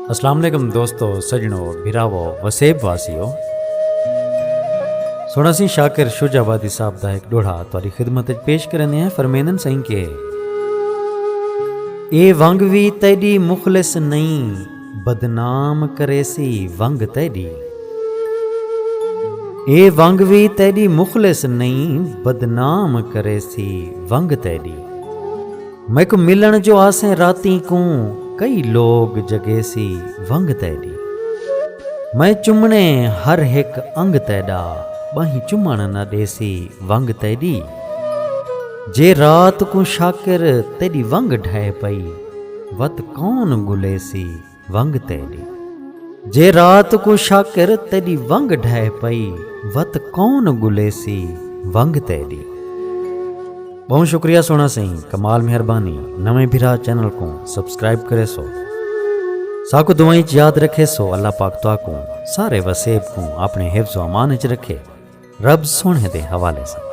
अस्सलाम वालेकुम दोस्तों, सजनों, भिरावो, वसेब वासियों। सोना सी शाकिर शुजाबादी साहब दा एक डोड़ा तुहाडी खिदमत विच पेश करने हैं। फरमेंदन सही के ए वंग भी तैडी मुखलिस नहीं, बदनाम करेसी वंग तैडी। ए वंग भी तैडी मुखलिस नहीं, बदनाम करेसी वंग तैडी। मैं को मिलन जो आसे राती को, कई लोग जगेसी वंग तैडी। मैं चुमने हर हिक अंग तैडा, बाही चुमण न देसी वंग तैडी। जे रात को शाकिर तेरी वंग ढह पई, वत कौन गुलेसी वंग तैडी। जे रात को शाकिर तेरी वंग ढह पई, वत कौन गुलेसी वंग तैडी। बहुत शुक्रिया सोना सही, कमाल मेहरबानी। नवे भिरा चैनल को सब्सक्राइब करे सो, साकु दुआई याद रखे सो। अल्लाह पाक तुआ को सारे वसेब को अपने हिफ्ज़ व अमान च रखे। रब सोने दे हवाले से।